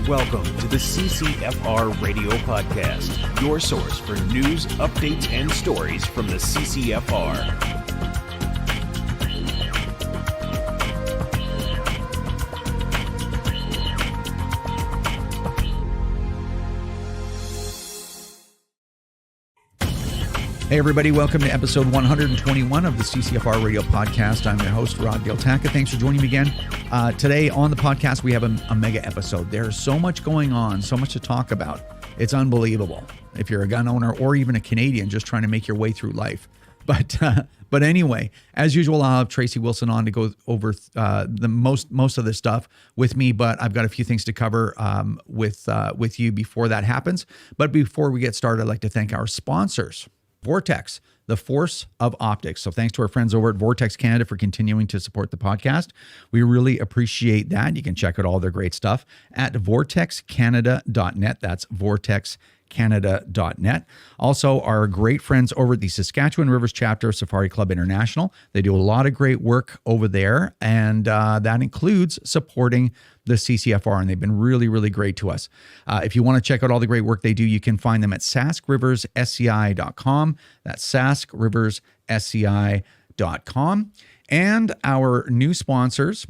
Welcome to the CCFR Radio Podcast, your source for news, updates, and stories from the CCFR. Hey everybody, welcome to episode 121 of the CCFR Radio Podcast. I'm your host, Rob Giltaka. Thanks for joining me again. Today on the podcast, we have a mega episode. There's so much going on, so much to talk about. It's unbelievable if you're a gun owner or even a Canadian just trying to make your way through life. But anyway, as usual, I'll have Tracy Wilson on to go over the most of this stuff with me, but I've got a few things to cover with you before that happens. But before we get started, I'd like to thank our sponsors. Vortex, the force of optics. So thanks to our friends over at Vortex Canada for continuing to support the podcast. We really appreciate that. You can check out all their great stuff at vortexcanada.net. That's vortexcanada.net. Also, our great friends over at the Saskatchewan Rivers chapter of Safari Club International. They do a lot of great work over there, and that includes supporting the CCFR, and they've been really, really great to us. If you want to check out all the great work they do, you can find them at saskriversSCI.com. That's saskriversSCI.com. And our new sponsors,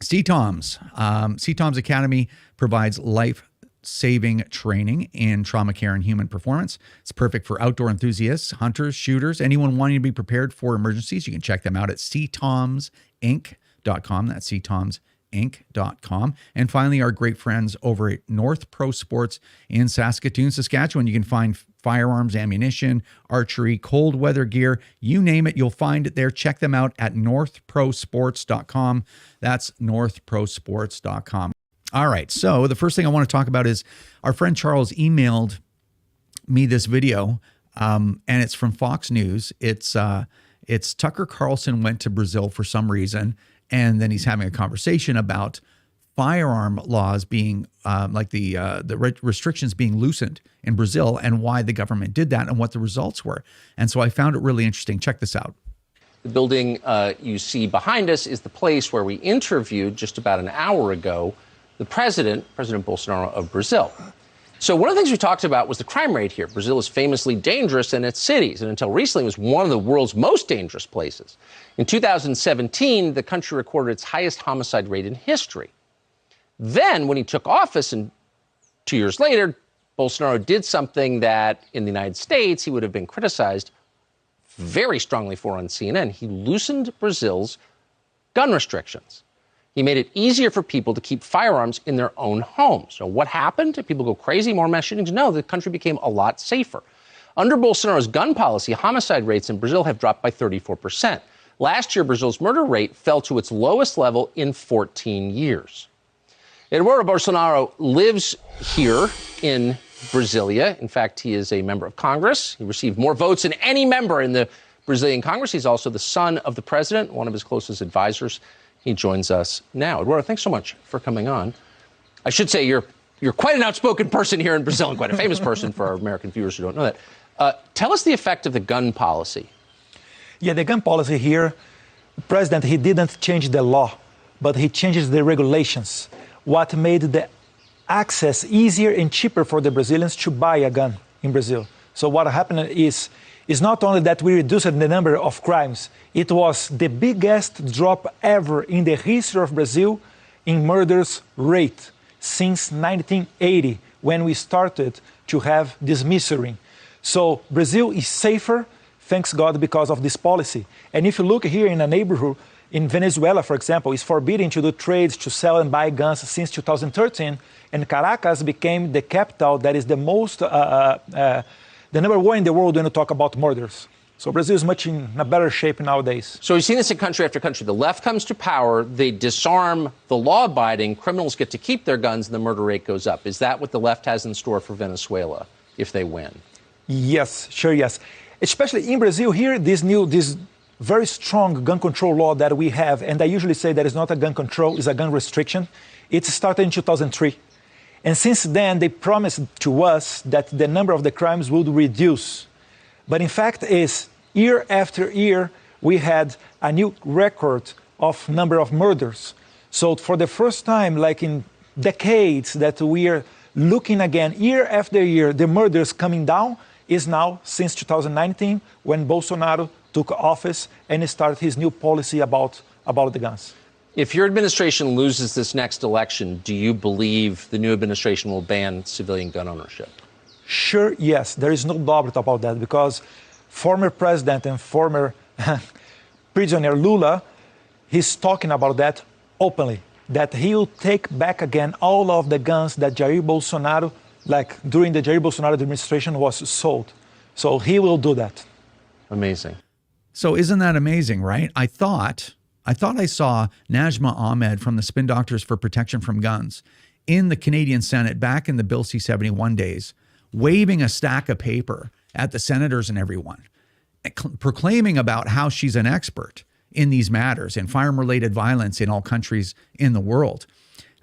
CTOMS. CTOMS Academy provides life-saving training in trauma care and human performance. It's perfect for outdoor enthusiasts, hunters, shooters, anyone wanting to be prepared for emergencies. You can check them out at ctomsinc.com. That's ctomsinc.com. And finally, our great friends over at North Pro Sports in Saskatoon, Saskatchewan. You can find firearms, ammunition, archery, cold weather gear, you name it, you'll find it there. Check them out at northprosports.com. That's northprosports.com. All right, so the first thing I want to talk about is our friend Charles emailed me this video, and it's from Fox News. It's Tucker Carlson went to Brazil for some reason, and then he's having a conversation about firearm laws being the restrictions being loosened in Brazil and why the government did that and what the results were. And so I found it really interesting. Check this out. The building you see behind us is the place where we interviewed just about an hour ago the President Bolsonaro of Brazil. So one of the things we talked about was the crime rate here. Brazil is famously dangerous in its cities, and until recently was one of the world's most dangerous places. In 2017, the country recorded its highest homicide rate in history. Then, when he took office, and 2 years later, Bolsonaro did something that in the United States he would have been criticized very strongly for on CNN. He loosened Brazil's gun restrictions. He made it easier for people to keep firearms in their own homes. So what happened? Did people go crazy, more mass shootings? No, the country became a lot safer. Under Bolsonaro's gun policy, homicide rates in Brazil have dropped by 34%. Last year, Brazil's murder rate fell to its lowest level in 14 years. Eduardo Bolsonaro lives here in Brasilia. In fact, he is a member of Congress. He received more votes than any member in the Brazilian Congress. He's also the son of the president, one of his closest advisors. He joins us now. Eduardo, thanks so much for coming on. I should say you're quite an outspoken person here in Brazil and quite a famous person for our American viewers who don't know that. Tell us the effect of the gun policy. Yeah, the gun policy here, the president, he didn't change the law, but he changes the regulations. What made the access easier and cheaper for the Brazilians to buy a gun in Brazil. So what happened is not only that we reduced the number of crimes, it was the biggest drop ever in the history of Brazil in murders rate since 1980, when we started to have this measuring. So Brazil is safer, thanks God, because of this policy. And if you look here in a neighborhood, in Venezuela, for example, it's forbidden to do trades, to sell and buy guns since 2013, and Caracas became the capital that is the most, the number one in the world when you talk about murders. So Brazil is much in a better shape nowadays. So we've seen this in country after country. The left comes to power, they disarm the law-abiding, criminals get to keep their guns, and the murder rate goes up. Is that what the left has in store for Venezuela if they win? Yes, sure, yes. Especially in Brazil here, this very strong gun control law that we have, and I usually say that it's not a gun control, it's a gun restriction. It started in 2003. And since then, they promised to us that the number of the crimes would reduce. But in fact, is year after year, we had a new record of number of murders. So for the first time, like in decades that we are looking again, year after year, the murders coming down, is now since 2019, when Bolsonaro took office and started his new policy about the guns. If your administration loses this next election, do you believe the new administration will ban civilian gun ownership? Sure, yes. There is no doubt about that, because former president and former prisoner Lula, he's talking about that openly, that he'll take back again all of the guns that Jair Bolsonaro, like during the Jair Bolsonaro administration, was sold. So he will do that. Amazing. So isn't that amazing, right? I thought I saw Najma Ahmed from the Spin Doctors for Protection from Guns in the Canadian Senate back in the Bill C-71 days, waving a stack of paper at the senators and everyone, proclaiming about how she's an expert in these matters, in firearm-related violence in all countries in the world,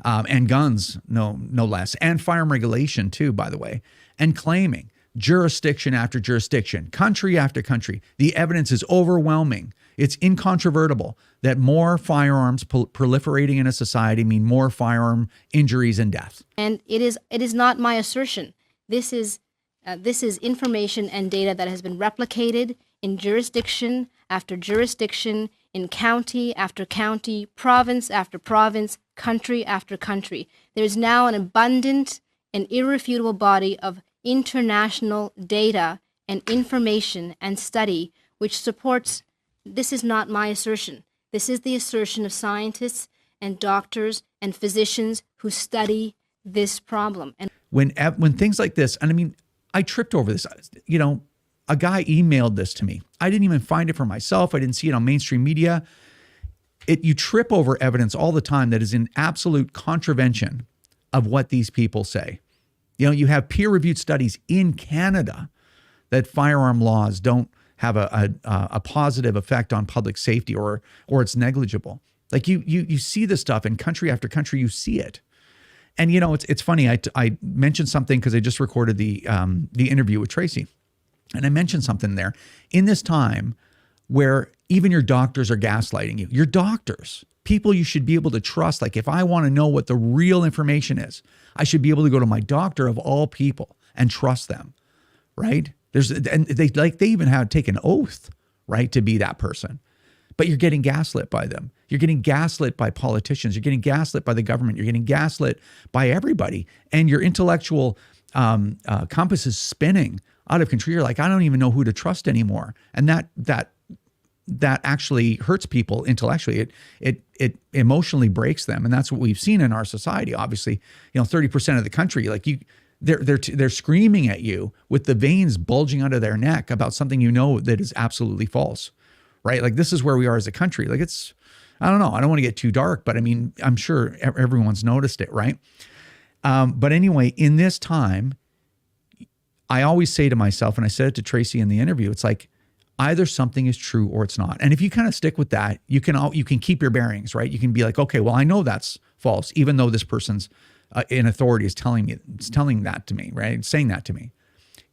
and guns, no less, and firearm regulation too, by the way, and claiming jurisdiction after jurisdiction, country after country, the evidence is overwhelming. It's incontrovertible that more firearms proliferating in a society mean more firearm injuries and deaths. And it is not my assertion. This is information and data that has been replicated in jurisdiction after jurisdiction, in county after county, province after province, country after country. There's now an abundant and irrefutable body of international data and information and study which supports. This is not my assertion. This is the assertion of scientists and doctors and physicians who study this problem. And when things like this, and I mean, I tripped over this. You know, a guy emailed this to me. I didn't even find it for myself. I didn't see it on mainstream media. You trip over evidence all the time that is in absolute contravention of what these people say. You know, you have peer-reviewed studies in Canada that firearm laws don't have a positive effect on public safety, or it's negligible. Like you see this stuff in country after country. You see it, and you know it's funny. I mentioned something because I just recorded the interview with Tracy, and I mentioned something there in this time where even your doctors are gaslighting you. Your doctors, people you should be able to trust. Like if I want to know what the real information is, I should be able to go to my doctor of all people and trust them, right? They even have taken an oath, right, to be that person. But you're getting gaslit by them. You're getting gaslit by politicians. You're getting gaslit by the government. You're getting gaslit by everybody. And your intellectual compass is spinning out of control. You're like, I don't even know who to trust anymore. And that actually hurts people intellectually. It emotionally breaks them. And that's what we've seen in our society. Obviously, 30% of the country, like they're screaming at you with the veins bulging out of their neck about something that is absolutely false, right? Like this is where we are as a country. Like I don't know. I don't want to get too dark, but I mean, I'm sure everyone's noticed it, right? But anyway, in this time, I always say to myself, and I said it to Tracy in the interview, it's like either something is true or it's not. And if you kind of stick with that, you can keep your bearings, right? You can be like, okay, well, I know that's false, even though this person's in authority is telling that to me, right? Saying that to me.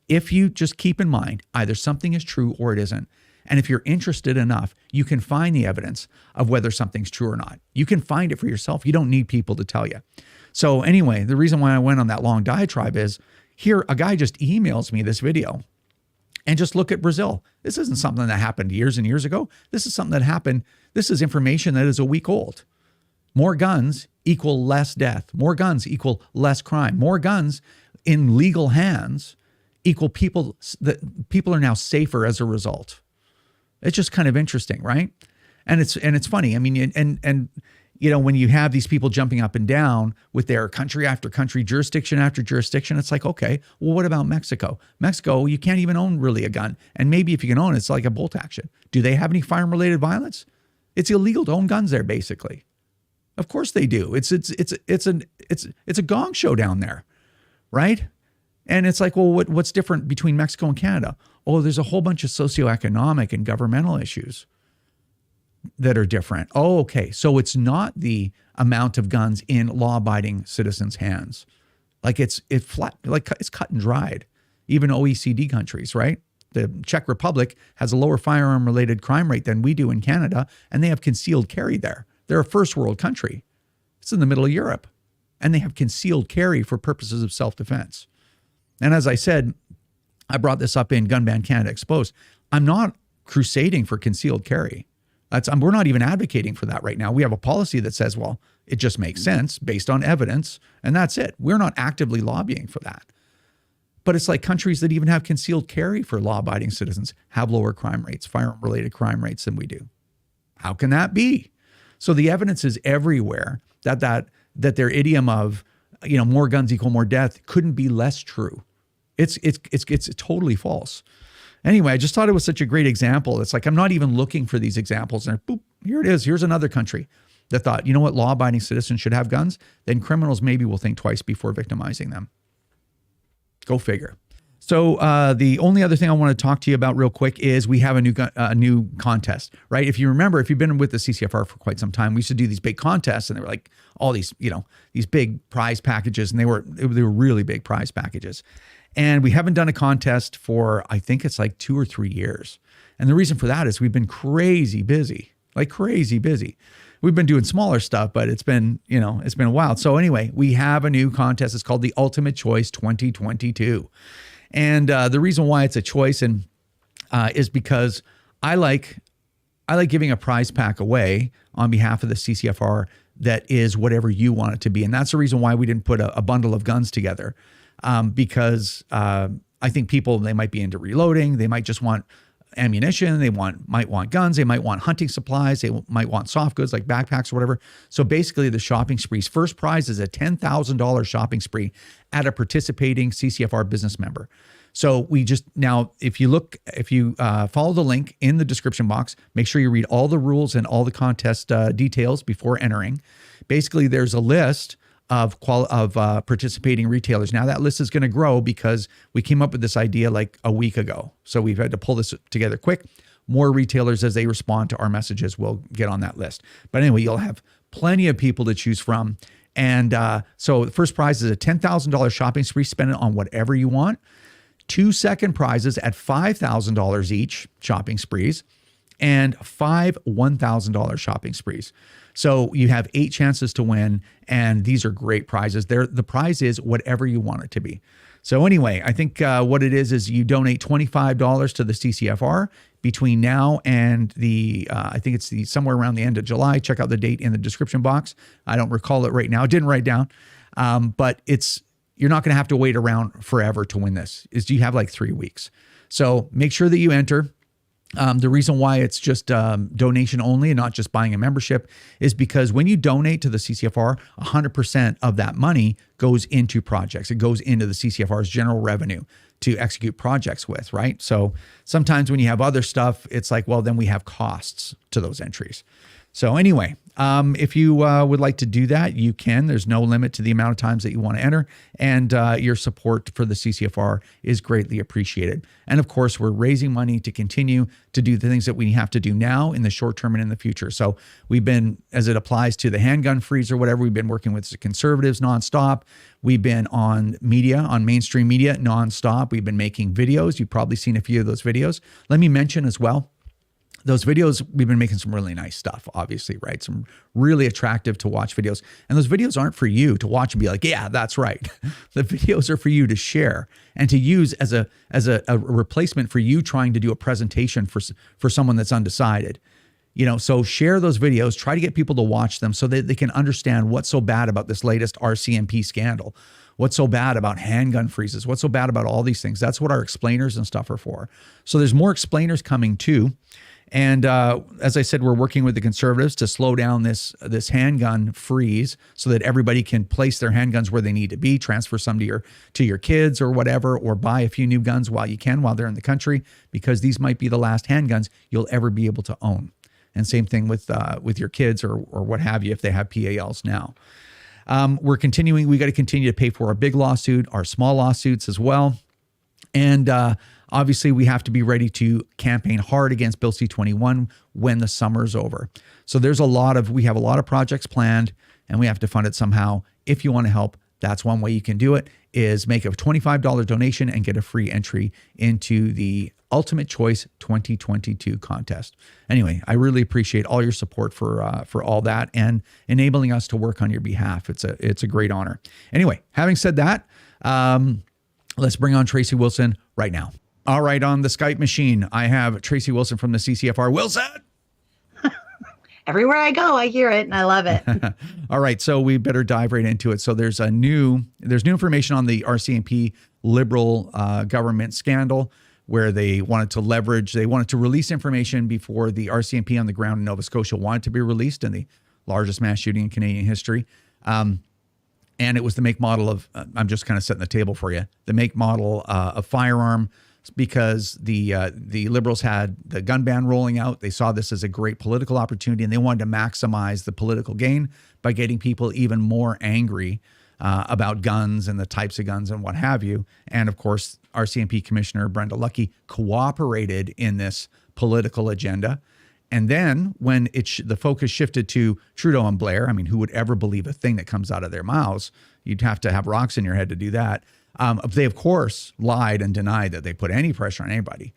If you just keep in mind, either something is true or it isn't. And if you're interested enough, you can find the evidence of whether something's true or not. You can find it for yourself. You don't need people to tell you. So anyway, the reason why I went on that long diatribe is here, a guy just emails me this video and just look at Brazil. This isn't something that happened years and years ago. This is something that happened. This is information that is a week old. More guns equal less death. More guns equal less crime. More guns in legal hands equal people are now safer as a result. It's just kind of interesting, right? And it's funny. I mean, and when you have these people jumping up and down with their country after country, jurisdiction after jurisdiction, it's like, okay, well, what about Mexico? Mexico, you can't even own really a gun. And maybe if you can own it, it's like a bolt action. Do they have any firearm-related violence? It's illegal to own guns there, basically. Of course they do. It's a gong show down there, right? And it's like, well, what's different between Mexico and Canada? Oh, there's a whole bunch of socioeconomic and governmental issues that are different. Oh, okay. So it's not the amount of guns in law-abiding citizens' hands. Like it's cut and dried. Even OECD countries, right? The Czech Republic has a lower firearm-related crime rate than we do in Canada, and they have concealed carry there. They're a first world country. It's in the middle of Europe. and they have concealed carry for purposes of self-defense. And as I said, I brought this up in Gun Ban Canada Exposed. I'm not crusading for concealed carry. We're not even advocating for that right now. We have a policy that says, well, it just makes sense based on evidence, and that's it. We're not actively lobbying for that. But it's like countries that even have concealed carry for law-abiding citizens have lower crime rates, firearm-related crime rates than we do. How can that be? So the evidence is everywhere that their idiom of, more guns equal more death couldn't be less true. It's totally false. Anyway, I just thought it was such a great example. It's like, I'm not even looking for these examples. And boop, here it is. Here's another country that thought, you know what, law-abiding citizens should have guns. Then criminals maybe will think twice before victimizing them. Go figure. So the only other thing I want to talk to you about real quick is we have a new contest, right? If you remember, if you've been with the CCFR for quite some time, we used to do these big contests, and they were like all these, these big prize packages, and they were really big prize packages. And we haven't done a contest for, I think it's like 2 or 3 years. And the reason for that is we've been crazy busy. We've been doing smaller stuff, but it's been a while. So anyway, we have a new contest. It's called the Ultimate Choice 2022. And the reason why it's a choice is because I like giving a prize pack away on behalf of the CCFR that is whatever you want it to be. And that's the reason why we didn't put a bundle of guns together, because I think people, they might be into reloading. They might just want ammunition. They might want guns. They might want hunting supplies. They might want soft goods like backpacks or whatever. So basically the shopping sprees, first prize is a $10,000 shopping spree at a participating CCFR business member. So if you follow the link in the description box, make sure you read all the rules and all the contest details before entering. Basically, there's a list of participating retailers. Now that list is going to grow because we came up with this idea like a week ago. So we've had to pull this together quick. More retailers, as they respond to our messages, will get on that list. But anyway, you'll have plenty of people to choose from. And so the first prize is a $10,000 shopping spree. Spend it on whatever you want. 2 second prizes at $5,000 each, shopping sprees, and 5 $1,000 shopping sprees. So you have 8 chances to win, and these are great prizes. The prize is whatever you want it to be. So anyway, I think what it is you donate $25 to the CCFR between now and I think it's somewhere around the end of July. Check out the date in the description box. I don't recall it right now. I didn't write down, but you're not going to have to wait around forever to win this. You have like 3 weeks. So make sure that you enter. The reason why it's just donation only and not just buying a membership is because when you donate to the CCFR, 100% of that money goes into projects. It goes into the CCFR's general revenue to execute projects with, right? So sometimes when you have other stuff, it's like, well, then we have costs to those entries. So anyway, if you would like to do that, you can. There's no limit to the amount of times that you want to enter, and your support for the CCFR is greatly appreciated. And of course, we're raising money to continue to do the things that we have to do now in the short term and in the future. So we've been, as it applies to the handgun freeze or whatever, we've been working with the conservatives nonstop. We've been on media, on mainstream media nonstop. We've been making videos. You've probably seen a few of those videos. Let me mention as well, those videos, we've been making some really nice stuff, obviously, right? Some really attractive to watch videos. And those videos aren't for you to watch and be like, yeah, that's right. The videos are for you to share and to use as a replacement for you trying to do a presentation for someone that's undecided. So share those videos, try to get people to watch them so that they can understand what's so bad about this latest RCMP scandal. What's so bad about handgun freezes? What's so bad about all these things? That's what our explainers and stuff are for. So there's more explainers coming too. And as I said, we're working with the conservatives to slow down this handgun freeze so that everybody can place their handguns where they need to be, transfer some to your kids or whatever, or buy a few new guns while they're in the country, because these might be the last handguns you'll ever be able to own. And same thing with your kids or what have you if they have PALs now. We're continuing. We got to continue to pay for our big lawsuit, our small lawsuits as well, and obviously, we have to be ready to campaign hard against Bill C-21 when the summer's over. So we have a lot of projects planned, and we have to fund it somehow. If you want to help, that's one way you can do it, is make a $25 donation and get a free entry into the Ultimate Choice 2022 contest. Anyway, I really appreciate all your support for all that and enabling us to work on your behalf. It's a great honor. Anyway, having said that, let's bring on Tracy Wilson right now. All right, on the Skype machine, I have Tracy Wilson from the CCFR. Wilson! Everywhere I go, I hear it and I love it. All right, so we better dive right into it. So there's new information on the RCMP Liberal government scandal where they wanted to release information before the RCMP on the ground in Nova Scotia wanted to be released in the largest mass shooting in Canadian history. And it was the make model of, I'm just kind of setting the table for you, the make model of Firearm, because the Liberals had the gun ban rolling out. They saw this as a great political opportunity, and they wanted to maximize the political gain by getting people even more angry about guns and the types of guns and what have you. And of course, RCMP Commissioner Brenda Lucki cooperated in this political agenda. And then when the focus shifted to Trudeau and Blair, I mean, who would ever believe a thing that comes out of their mouths? You'd have to have rocks in your head to do that. They, of course, lied and denied that they put any pressure on anybody,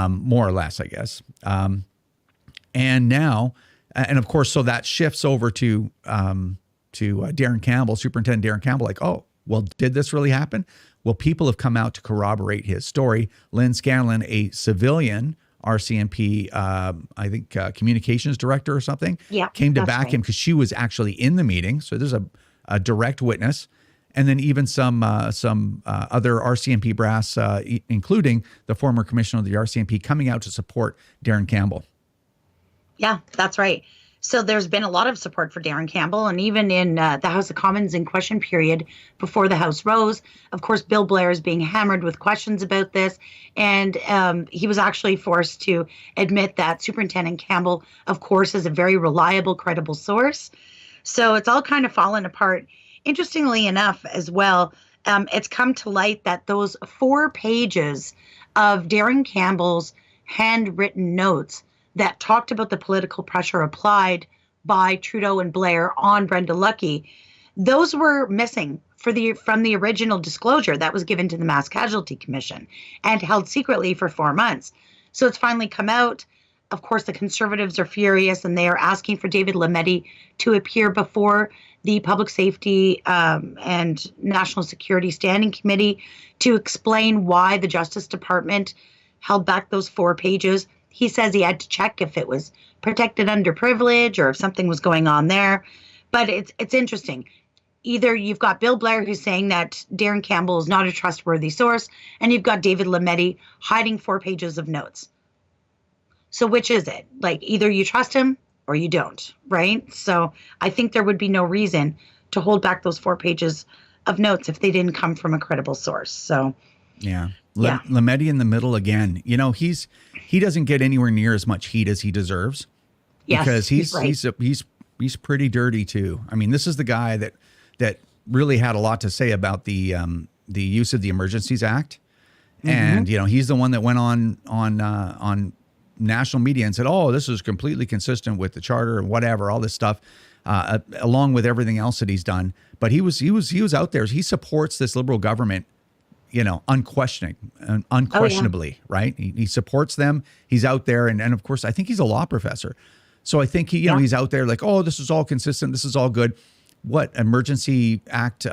more or less, I guess. And now, and of course, so that shifts over to Darren Campbell, Superintendent Darren Campbell, like, oh, well, did this really happen? Well, people have come out to corroborate his story. Lynn Scanlon, a civilian RCMP, I think communications director or something, came to back him because she was actually in the meeting. So there's a direct witness. And then even some other RCMP brass, including the former commissioner of the RCMP, coming out to support Darren Campbell. Yeah, that's right. So there's been a lot of support for Darren Campbell, and even in the House of Commons in question period before the House rose, of course, Bill Blair is being hammered with questions about this, and he was actually forced to admit that Superintendent Campbell, of course, is a very reliable, credible source. So it's all kind of fallen apart. Interestingly enough, as well, it's come to light that those 4 pages of Darren Campbell's handwritten notes that talked about the political pressure applied by Trudeau and Blair on Brenda Lucki, those were missing from the original disclosure that was given to the Mass Casualty Commission and held secretly for 4 months. So it's finally come out. Of course, the Conservatives are furious, and they are asking for David Lametti to appear before the Public Safety and National Security Standing Committee to explain why the Justice Department held back those 4 pages. He says he had to check if it was protected under privilege or if something was going on there. But it's interesting. Either you've got Bill Blair who's saying that Darren Campbell is not a trustworthy source, and you've got David Lametti hiding 4 pages of notes. So which is it? Like, either you trust him or you don't, right? So I think there would be no reason to hold back those 4 pages of notes if they didn't come from a credible source. So Lametti in the middle again. You know, he doesn't get anywhere near as much heat as he deserves. Because he's pretty dirty too. I mean, this is the guy that really had a lot to say about the use of the Emergencies Act. And you know, he's the one that went on national media and said, "Oh, this is completely consistent with the charter and whatever, all this stuff," along with everything else that he's done. But he was out there. He supports this Liberal government, you know, unquestionably, right? He supports them. He's out there, and of course, I think he's a law professor. So I think he's out there like, "Oh, this is all consistent. This is all good." What Emergency Act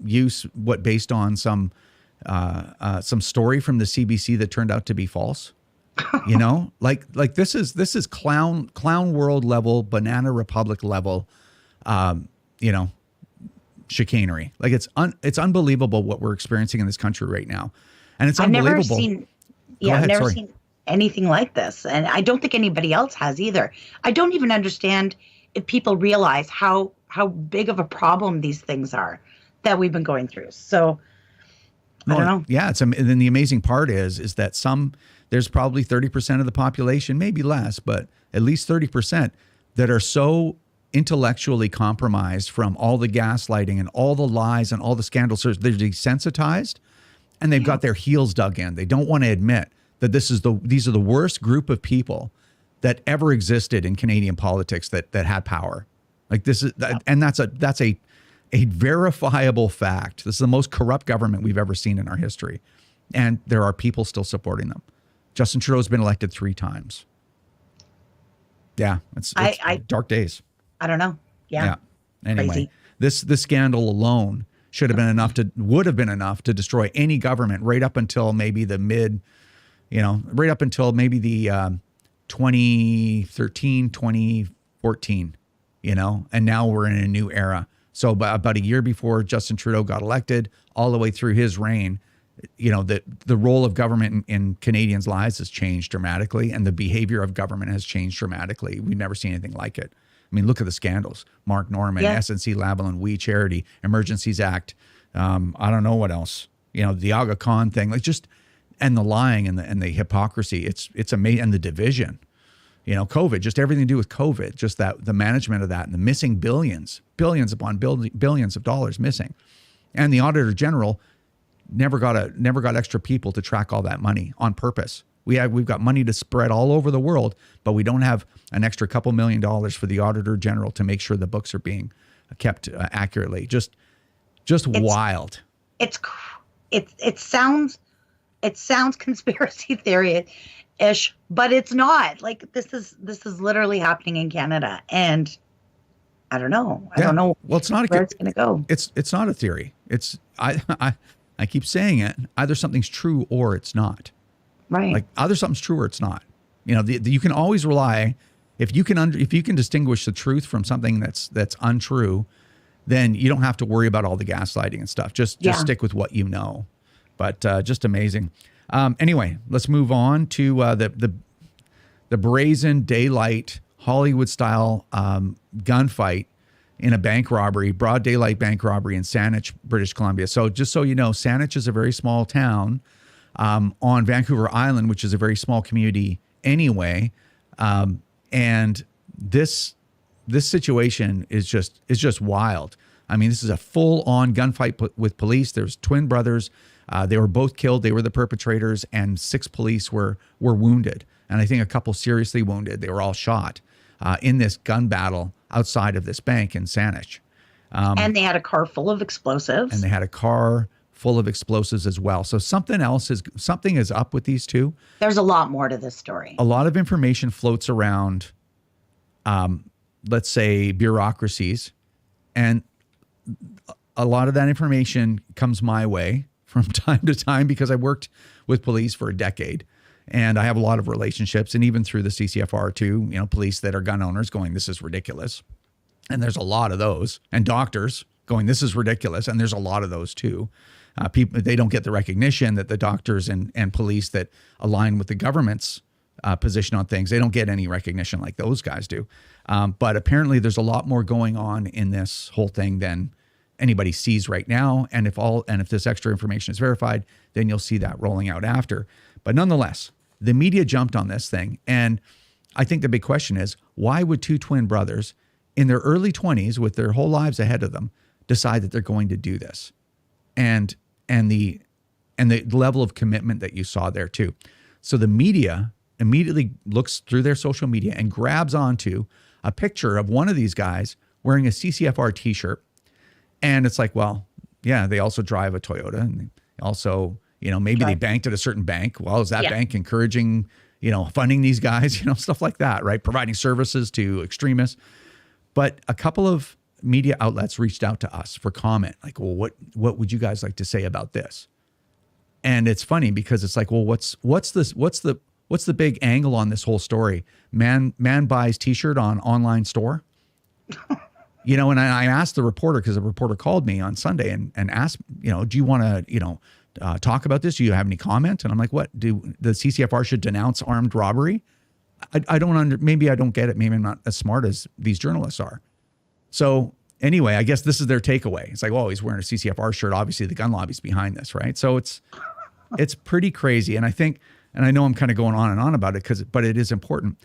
use? What based on some story from the CBC that turned out to be false? You know, like this is clown world level, Banana Republic level, you know, chicanery. Like it's unbelievable what we're experiencing in this country right now, and it's unbelievable. I've never seen anything like this, and I don't think anybody else has either. I don't even understand if people realize how big of a problem these things are that we've been going through. So I don't know. Yeah, and then the amazing part is that there's probably 30% of the population, maybe less, but at least 30% that are so intellectually compromised from all the gaslighting and all the lies and all the scandals. So they're desensitized, and they've got their heels dug in. They don't want to admit that these are the worst group of people that ever existed in Canadian politics that had power. Like this is, and that's a verifiable fact. This is the most corrupt government we've ever seen in our history, and there are people still supporting them. Justin Trudeau's been elected 3 times. Yeah, it's dark days. I don't know. Yeah. Anyway, Crazy. this scandal alone would have been enough to destroy any government right up until maybe the 2013, 2014, and now we're in a new era. So about a year before Justin Trudeau got elected, all the way through his reign, the role of government in Canadians' lives has changed dramatically, and the behavior of government has changed dramatically. We've never seen anything like it. I mean, look at the scandals. Mark Norman, SNC Lavalin, We Charity, Emergencies Act. I don't know what else. The Aga Khan thing, and the lying and the hypocrisy. It's amazing. And the division. COVID, just everything to do with COVID, just the management of that, and the missing billions upon billions of dollars missing. And the Auditor General never got extra people to track all that money on purpose. We've got money to spread all over the world, but we don't have an extra couple $1 million for the Auditor General to make sure the books are being kept accurately. Just wild. It sounds conspiracy theory-ish, but it's not. Like this is literally happening in Canada, and I don't know. I don't know. Well, it's not where it's going to go. It's not a theory. I keep saying it. Either something's true or it's not. Right. Like either something's true or it's not. You can always rely if you can distinguish the truth from something that's untrue, then you don't have to worry about all the gaslighting and stuff. Just stick with what you know. But just amazing. Anyway, let's move on to the brazen daylight Hollywood style gunfight in a bank robbery, broad daylight bank robbery in Saanich, British Columbia. So just so you know, Saanich is a very small town on Vancouver Island, which is a very small community anyway. And this situation is just wild. I mean, this is a full-on gunfight with police. There's twin brothers. They were both killed. They were the perpetrators, and 6 police were wounded. And I think a couple seriously wounded. They were all shot in this gun battle outside of this bank in Saanich. And they had a car full of explosives. And they had a car full of explosives as well. So something is up with these two. There's a lot more to this story. A lot of information floats around, let's say, bureaucracies. And a lot of that information comes my way from time to time because I worked with police for a decade. And I have a lot of relationships, and even through the CCFR too, police that are gun owners going, this is ridiculous. And there's a lot of those. And doctors going, this is ridiculous. And there's a lot of those too. People, they don't get the recognition that the doctors and police that align with the government's position on things, they don't get any recognition like those guys do. But apparently there's a lot more going on in this whole thing than anybody sees right now. And if this extra information is verified, then you'll see that rolling out after. But nonetheless, the media jumped on this thing. And I think the big question is, why would 2 twin brothers in their early 20s with their whole lives ahead of them decide that they're going to do this? And the level of commitment that you saw there too. So the media immediately looks through their social media and grabs onto a picture of one of these guys wearing a CCFR t-shirt. And it's like, well, yeah, they also drive a Toyota, and they also, maybe they banked at a certain bank. Well, is that bank encouraging, funding these guys, stuff like that, right? Providing services to extremists. But a couple of media outlets reached out to us for comment, like, well, what would you guys like to say about this? And it's funny because it's like, well, what's the big angle on this whole story? Man buys t-shirt on online store. And I asked the reporter, because the reporter called me on Sunday and asked, do you want to, talk about this? Do you have any comment? And I'm like, what? Do the CCFR should denounce armed robbery? Maybe I don't get it. Maybe I'm not as smart as these journalists are. So anyway, I guess this is their takeaway. It's like, oh, he's wearing a CCFR shirt. Obviously the gun lobby's behind this, right? So it's pretty crazy. And I know I'm kind of going on and on about it but it is important.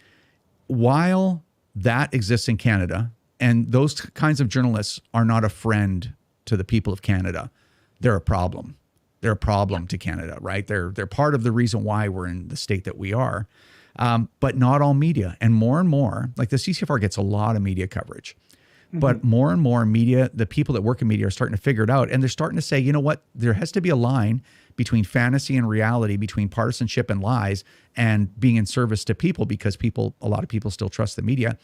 While that exists in Canada, and those kinds of journalists are not a friend to the people of Canada, they're a problem. They're a problem to Canada, right? They're part of the reason why we're in the state that we are. But not all media. And more, like the CCFR gets a lot of media coverage. But more and more media, the people that work in media are starting to figure it out. And they're starting to say, you know what, there has to be a line between fantasy and reality, between partisanship and lies, and being in service to people, because a lot of people still trust the media.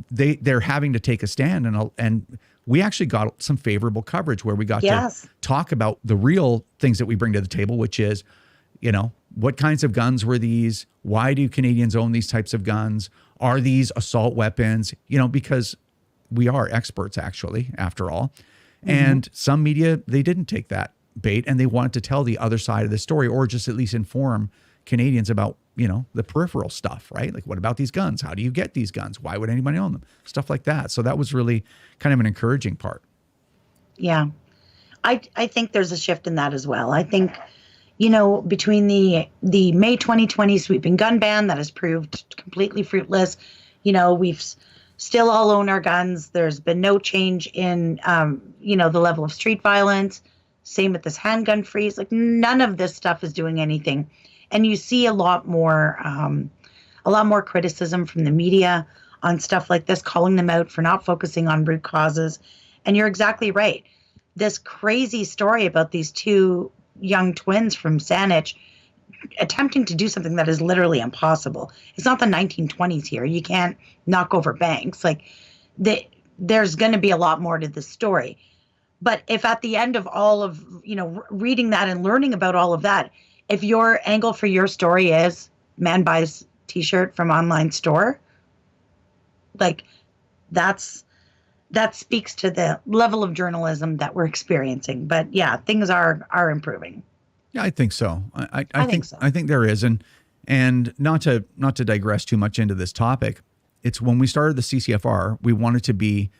They're having to take a stand. And we actually got some favorable coverage where we got to talk about the real things that we bring to the table, which is, what kinds of guns were these? Why do Canadians own these types of guns? Are these assault weapons? Because we are experts, actually, after all. And some media, they didn't take that bait, and they wanted to tell the other side of the story, or just at least inform Canadians about, the peripheral stuff, right? Like, what about these guns? How do you get these guns? Why would anybody own them? Stuff like that. So that was really kind of an encouraging part. Yeah. I think there's a shift in that as well. I think, between the May 2020 sweeping gun ban that has proved completely fruitless, we've still all own our guns. There's been no change in, the level of street violence. Same with this handgun freeze. Like, none of this stuff is doing anything. And you see a lot more criticism from the media on stuff like this, calling them out for not focusing on root causes. And you're exactly right. This crazy story about these two young twins from Saanich attempting to do something that is literally impossible. It's not the 1920s here. You can't knock over banks. Like, there's going to be a lot more to this story. But if at the end of all of, reading that and learning about all of that, if your angle for your story is man buys t-shirt from online store, like, that speaks to the level of journalism that we're experiencing. But yeah, things are improving. Yeah, I think so. I think so. I think there is. And not to digress too much into this topic, it's when we started the CCFR, we wanted to be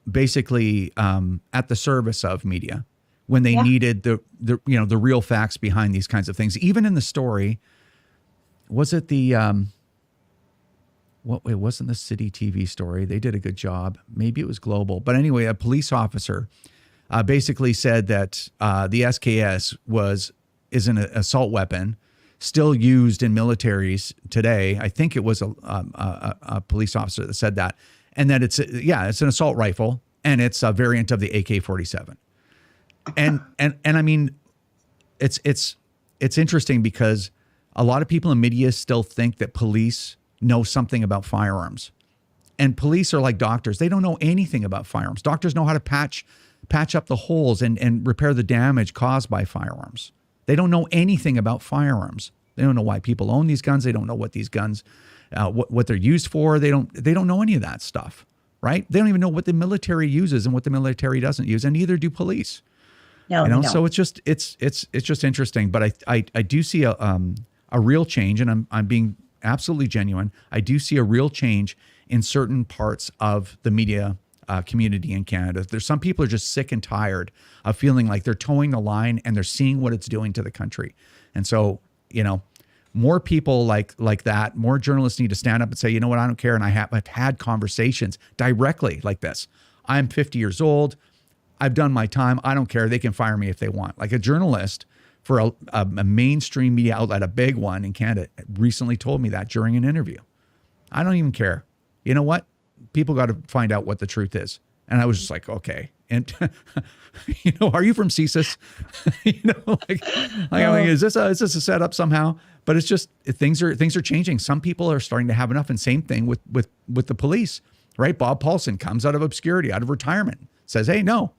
basically at the service of media when they needed the real facts behind these kinds of things. Even in the story, was it the it wasn't the City TV story. They did a good job. Maybe it was Global. But anyway, a police officer basically said that the SKS is an assault weapon still used in militaries today. I think it was a police officer that said that. And that it's an assault rifle, and it's a variant of the AK-47. And I mean, it's interesting because a lot of people in media still think that police know something about firearms, and police are like doctors. They don't know anything about firearms. Doctors know how to patch up the holes and repair the damage caused by firearms. They don't know anything about firearms. They don't know why people own these guns. They don't know what these guns, what they're used for. They don't know any of that stuff, right? They don't even know what the military uses and what the military doesn't use, and neither do police. No. So it's just interesting. But I do see a real change, and I'm being absolutely genuine. I do see a real change in certain parts of the media community in Canada. There's some people are just sick and tired of feeling like they're towing the line, and they're seeing what it's doing to the country. And so, more people like that, more journalists need to stand up and say, you know what, I don't care. And I've had conversations directly like this. I'm 50 years old. I've done my time. I don't care. They can fire me if they want. Like, a journalist for a mainstream media outlet, a big one in Canada, recently told me that during an interview. I don't even care. You know what? People got to find out what the truth is. And I was just like, okay. And, are you from CSIS? I'm like, is this a setup somehow? But it's just, things are changing. Some people are starting to have enough. And same thing with the police, right? Bob Paulson comes out of obscurity, out of retirement, says, hey, no,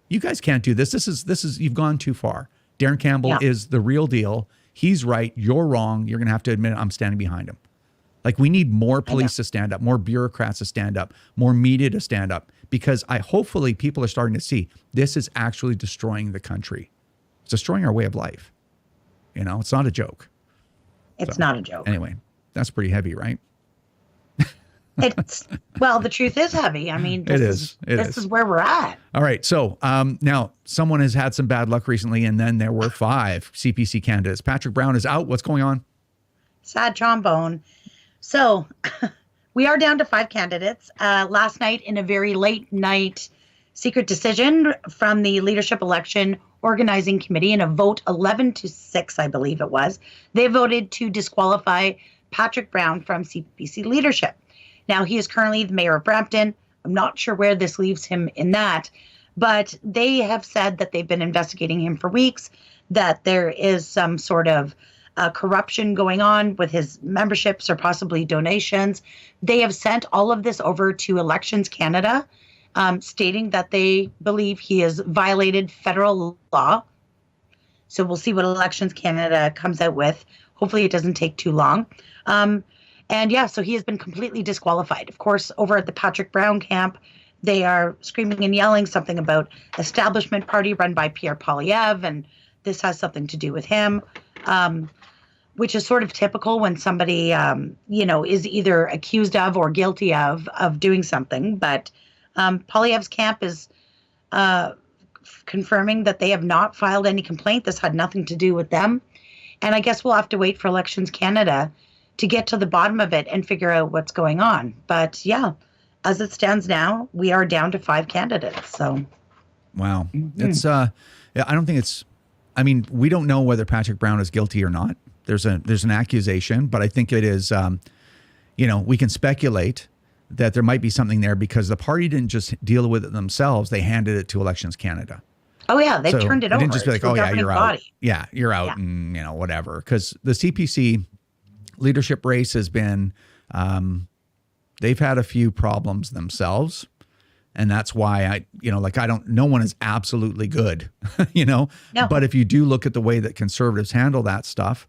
you guys can't do this. This is you've gone too far. Darren Campbell is the real deal. He's right. You're wrong. You're going to have to admit it. I'm standing behind him. Like, we need more police to stand up, more bureaucrats to stand up, more media to stand up, because hopefully people are starting to see this is actually destroying the country. It's destroying our way of life. It's not a joke. It's not a joke. Anyway, that's pretty heavy, right? The truth is heavy. I mean, this is where we're at. All right. So now someone has had some bad luck recently, and then there were 5 CPC candidates. Patrick Brown is out. What's going on? Sad trombone. So we are down to 5 candidates. Last night, in a very late night secret decision from the Leadership Election Organizing Committee, in a vote 11-6, I believe it was, they voted to disqualify Patrick Brown from CPC leadership. Now, he is currently the mayor of Brampton, I'm not sure where this leaves him in that. But they have said that they've been investigating him for weeks, that there is some sort of corruption going on with his memberships or possibly donations. They have sent all of this over to Elections Canada, stating that they believe he has violated federal law. So we'll see what Elections Canada comes out with. Hopefully it doesn't take too long. And yeah, so he has been completely disqualified. Of course, over at the Patrick Brown camp, they are screaming and yelling something about establishment party run by Pierre Poilievre, and this has something to do with him, which is sort of typical when somebody, is either accused of or guilty of doing something. But Poilievre's camp is confirming that they have not filed any complaint. This had nothing to do with them. And I guess we'll have to wait for Elections Canada to get to the bottom of it and figure out what's going on. But yeah, as it stands now, we are down to 5 candidates. So, wow, it's I don't think it's. I mean, we don't know whether Patrick Brown is guilty or not. There's an accusation, but I think it is. We can speculate that there might be something there because the party didn't just deal with it themselves; they handed it to Elections Canada. Oh yeah, they've turned it over. They didn't just be like, "Oh yeah, you're out." Body. Yeah, you're out, and whatever. Because the CPC leadership race has been, they've had a few problems themselves. And that's why no one is absolutely good, No. But if you do look at the way that conservatives handle that stuff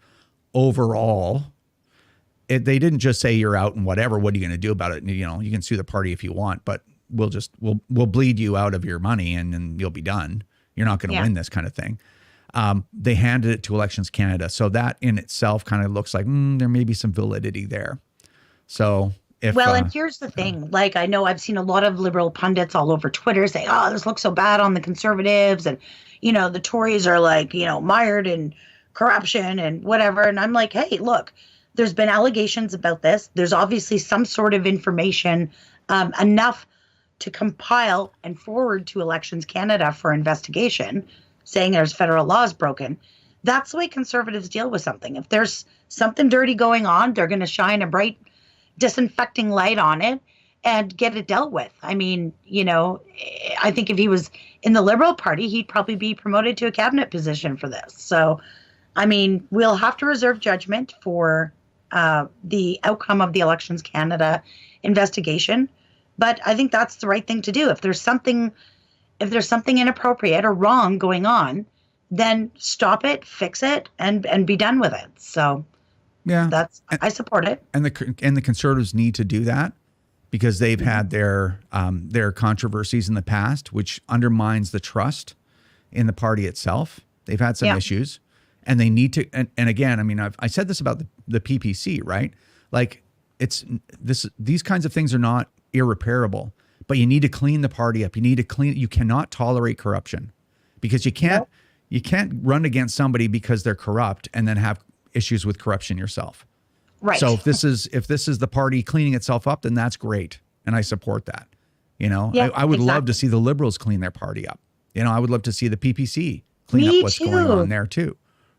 overall, they didn't just say you're out and whatever. What are you going to do about it? You can sue the party if you want, but we'll bleed you out of your money and then you'll be done. You're not going to win this kind of thing. They handed it to Elections Canada. So that in itself kind of looks like there may be some validity there. So and here's the thing. Like, I know I've seen a lot of Liberal pundits all over Twitter say, oh, this looks so bad on the Conservatives. And, the Tories are like, mired in corruption and whatever. And I'm like, hey, look, there's been allegations about this. There's obviously some sort of information, enough to compile and forward to Elections Canada for investigation, saying there's federal laws broken. That's the way Conservatives deal with something. If there's something dirty going on, they're going to shine a bright disinfecting light on it and get it dealt with. I mean, I think if he was in the Liberal Party, he'd probably be promoted to a cabinet position for this. So, I mean, we'll have to reserve judgment for the outcome of the Elections Canada investigation. But I think that's the right thing to do. If there's something inappropriate or wrong going on, then stop it, fix it, and be done with it. So, yeah, I support it. And the Conservatives need to do that because they've had their controversies in the past, which undermines the trust in the party itself. They've had some issues, and they need to. And again, I mean, I said this about the PPC, right? Like these kinds of things are not irreparable, but you need to clean the party up. You cannot tolerate corruption because you can't run against somebody because they're corrupt and then have issues with corruption yourself. Right. So if this is the party cleaning itself up, then that's great. And I support that. I would love to see the Liberals clean their party up. I would love to see the PPC clean up what's going on there too.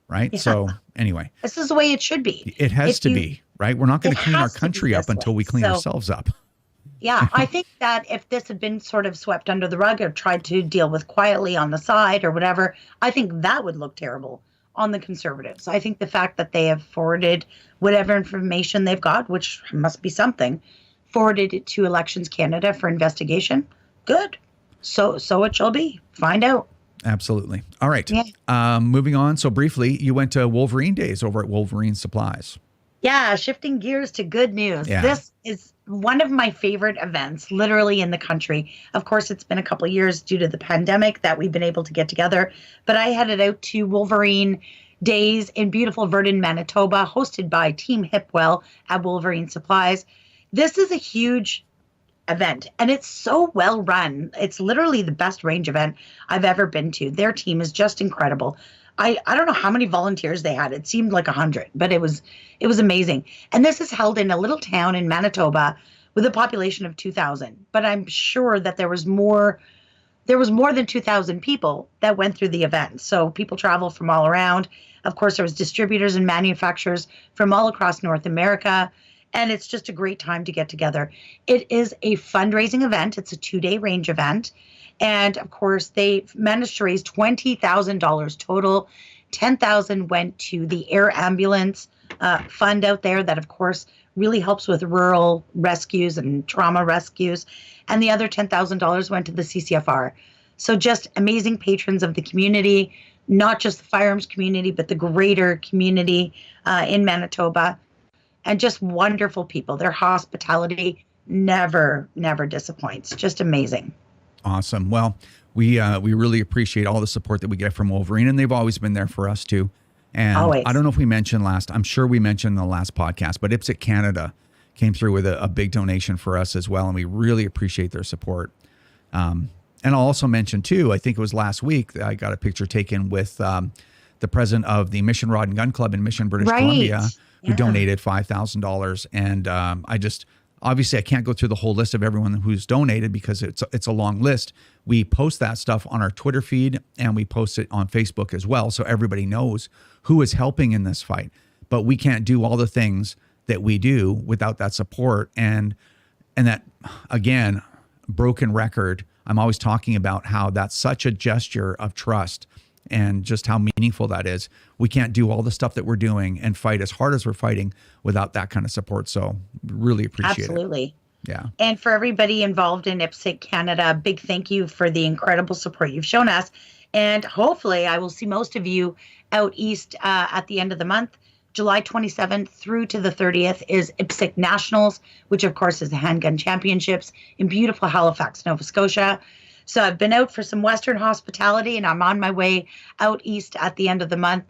Right. Yeah. So anyway, this is the way it should be. It has to be, right? We're not going to clean our country up until we clean ourselves up. Yeah, I think that if this had been sort of swept under the rug or tried to deal with quietly on the side or whatever, I think that would look terrible on the Conservatives. I think the fact that they have forwarded whatever information they've got, which must be something, forwarded it to Elections Canada for investigation, good. So it shall be. Find out. Absolutely. All right. Yeah. Moving on. So briefly, you went to Wolverine Days over at Wolverine Supplies. Yeah, shifting gears to good news. Yeah. This is one of my favorite events, literally in the country. Of course, it's been a couple of years due to the pandemic that we've been able to get together. But I headed out to Wolverine Days in beautiful Virden, Manitoba, hosted by Team Hipwell at Wolverine Supplies. This is a huge event, and it's so well run. It's literally the best range event I've ever been to. Their team is just incredible. I don't know how many volunteers they had. It seemed like 100, but it was amazing. And this is held in a little town in Manitoba with a population of 2,000. But I'm sure that there was more than 2,000 people that went through the event. So people travel from all around. Of course, there was distributors and manufacturers from all across North America. And it's just a great time to get together. It is a fundraising event. It's a 2-day range event. And of course, they managed to raise $20,000 total. 10,000 went to the air ambulance fund out there that, of course, really helps with rural rescues and trauma rescues. And the other $10,000 went to the CCFR. So just amazing patrons of the community, not just the firearms community, but the greater community in Manitoba. And just wonderful people. Their hospitality never disappoints. Just amazing. Awesome. Well, we really appreciate all the support that we get from Wolverine, and they've always been there for us too. And always. I don't know if we mentioned I'm sure we mentioned in the last podcast, but IPSC Canada came through with a big donation for us as well, and we really appreciate their support. And I'll also mention too, I think it was last week that I got a picture taken with the president of the Mission Rod and Gun Club in Mission, British Columbia, who donated $5,000. And obviously I can't go through the whole list of everyone who's donated because it's a long list. We post that stuff on our Twitter feed and we post it on Facebook as well, so everybody knows who is helping in this fight. But we can't do all the things that we do without that support. And that, again, broken record, I'm always talking about how that's such a gesture of trust and just how meaningful that is. We can't do all the stuff that we're doing and fight as hard as we're fighting without that kind of support. So really appreciate it. Absolutely. Yeah. And for everybody involved in IPSC Canada, big thank you for the incredible support you've shown us. And hopefully I will see most of you out east at the end of the month. July 27th through to the 30th is IPSC Nationals, which of course is the handgun championships in beautiful Halifax, Nova Scotia. So I've been out for some Western hospitality and I'm on my way out east at the end of the month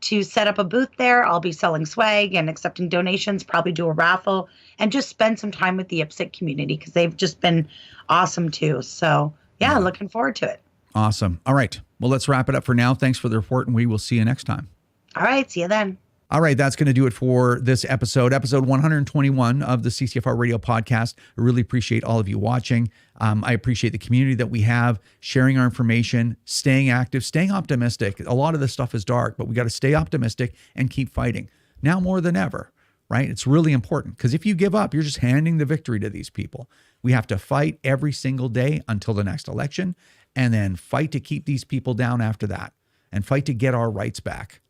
to set up a booth there. I'll be selling swag and accepting donations, probably do a raffle and just spend some time with the IPSC community because they've just been awesome too. So yeah, looking forward to it. Awesome. All right. Well, let's wrap it up for now. Thanks for the report and we will see you next time. All right. See you then. All right, that's going to do it for this episode 121 of the CCFR Radio Podcast. I really appreciate all of you watching. I appreciate the community that we have, sharing our information, staying active, staying optimistic. A lot of this stuff is dark, but we got to stay optimistic and keep fighting. Now more than ever, right? It's really important because if you give up, you're just handing the victory to these people. We have to fight every single day until the next election and then fight to keep these people down after that and fight to get our rights back.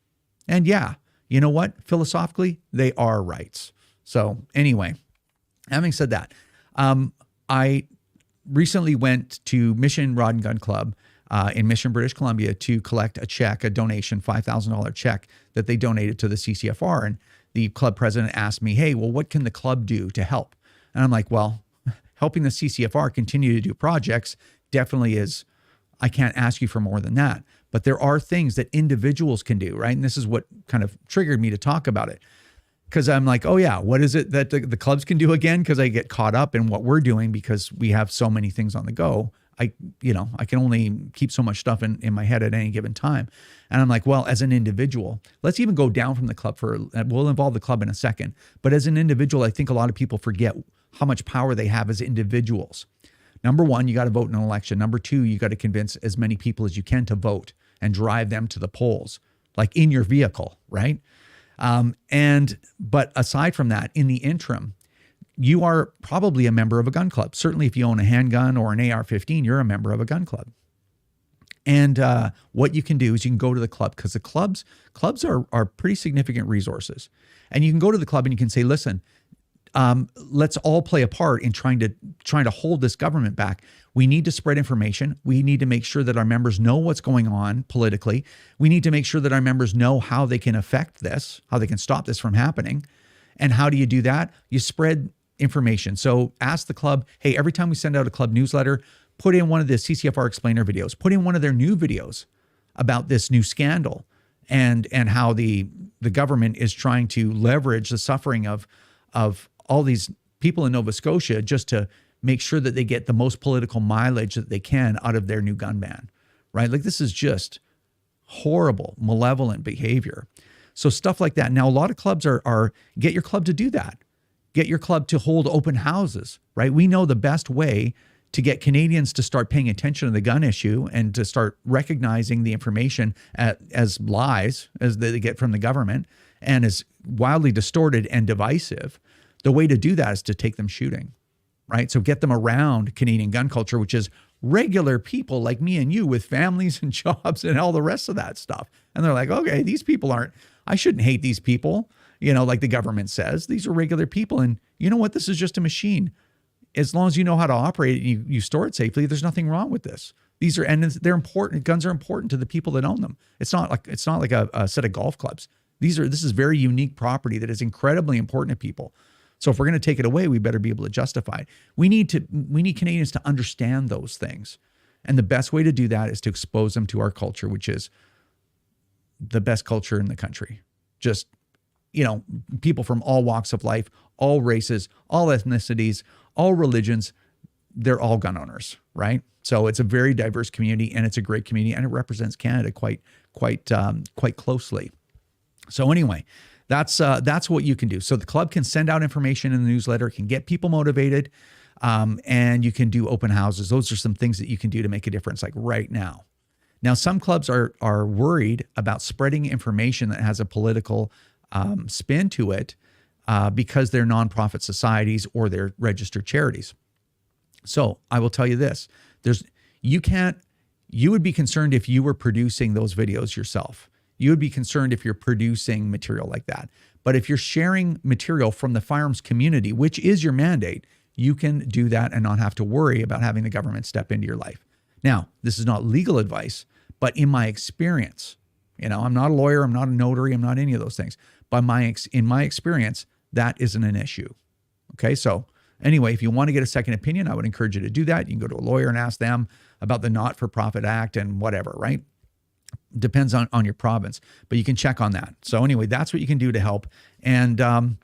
And yeah, you know what? Philosophically, they are rights. So anyway, having said that, I recently went to Mission Rod and Gun Club in Mission, British Columbia to collect a check, a donation, $5,000 check that they donated to the CCFR. And the club president asked me, hey, well, what can the club do to help? And I'm like, well, helping the CCFR continue to do projects definitely is, I can't ask you for more than that. But there are things that individuals can do, right? And this is what kind of triggered me to talk about it. Because I'm like, oh yeah, what is it that the clubs can do again? Because I get caught up in what we're doing because we have so many things on the go. I can only keep so much stuff in my head at any given time. And I'm like, well, as an individual, let's even go down from the club we'll involve the club in a second. But as an individual, I think a lot of people forget how much power they have as individuals. Number one, you got to vote in an election. Number two, you got to convince as many people as you can to vote and drive them to the polls, like in your vehicle, right? But aside from that, in the interim, you are probably a member of a gun club. Certainly if you own a handgun or an AR-15, you're a member of a gun club. And what you can do is you can go to the club because the clubs are pretty significant resources. And you can go to the club and you can say, listen, let's all play a part in trying to hold this government back. We need to spread information. We need to make sure that our members know what's going on politically. We need to make sure that our members know how they can affect this, how they can stop this from happening. And how do you do that? You spread information. So ask the club, hey, every time we send out a club newsletter, put in one of the CCFR explainer videos, put in one of their new videos about this new scandal and how the government is trying to leverage the suffering of all these people in Nova Scotia just to make sure that they get the most political mileage that they can out of their new gun ban, right? Like this is just horrible, malevolent behavior. So stuff like that. Now, a lot of clubs are get your club to do that. Get your club to hold open houses, right? We know the best way to get Canadians to start paying attention to the gun issue and to start recognizing the information as lies as they get from the government and as wildly distorted and divisive. The way to do that is to take them shooting, right? So get them around Canadian gun culture, which is regular people like me and you with families and jobs and all the rest of that stuff. And they're like, okay, these people I shouldn't hate these people, like the government says. These are regular people. And you know what? This is just a machine. As long as you know how to operate it and you store it safely, there's nothing wrong with this. They're important. Guns are important to the people that own them. It's not like a set of golf clubs. This is very unique property that is incredibly important to people. So if we're going to take it away, we better be able to justify it. We need Canadians to understand those things. And the best way to do that is to expose them to our culture, which is the best culture in the country. Just, people from all walks of life, all races, all ethnicities, all religions, they're all gun owners, right? So it's a very diverse community, and it's a great community, and it represents Canada quite closely. So anyway, that's what you can do. So the club can send out information in the newsletter, can get people motivated, and you can do open houses. Those are some things that you can do to make a difference, like right now. Now, some clubs are worried about spreading information that has a political spin to it because they're nonprofit societies or they're registered charities. So I will tell you this: you would be concerned if you were producing those videos yourself. You would be concerned if you're producing material like that. But if you're sharing material from the firearms community, which is your mandate, you can do that and not have to worry about having the government step into your life. Now, this is not legal advice, but in my experience, I'm not a lawyer, I'm not a notary, I'm not any of those things. But in my experience, that isn't an issue. Okay, so anyway, if you want to get a second opinion, I would encourage you to do that. You can go to a lawyer and ask them about the Not-for-Profit Act and whatever, right? Depends on your province, but you can check on that. So anyway, that's what you can do to help. And the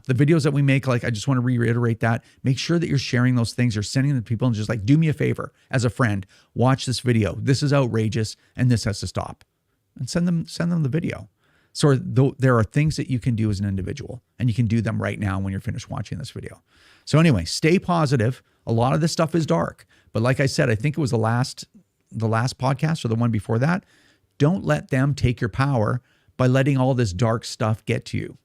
videos that we make, I just want to reiterate that. Make sure that you're sharing those things. You're sending them to people and just do me a favor as a friend, watch this video. This is outrageous and this has to stop. And send them the video. So there are things that you can do as an individual, and you can do them right now when you're finished watching this video. So anyway, stay positive. A lot of this stuff is dark, but like I said, I think it was the last podcast or the one before that. Don't let them take your power by letting all this dark stuff get to you,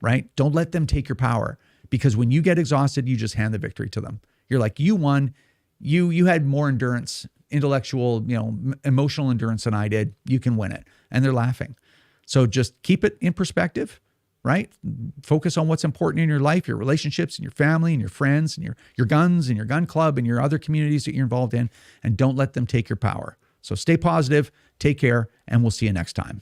right? Don't let them take your power, because when you get exhausted, you just hand the victory to them. You're like, you won. You had more endurance, intellectual, emotional endurance than I did. You can win it. And they're laughing. So just keep it in perspective, right? Focus on what's important in your life, your relationships and your family and your friends and your guns and your gun club and your other communities that you're involved in, and don't let them take your power. So stay positive, take care, and we'll see you next time.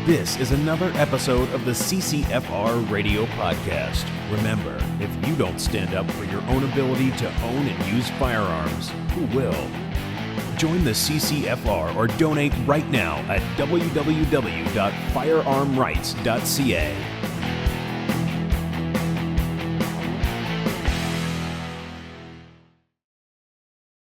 This is another episode of the CCFR Radio Podcast. Remember, if you don't stand up for your own ability to own and use firearms, who will? Join the CCFR or donate right now at www.firearmrights.ca.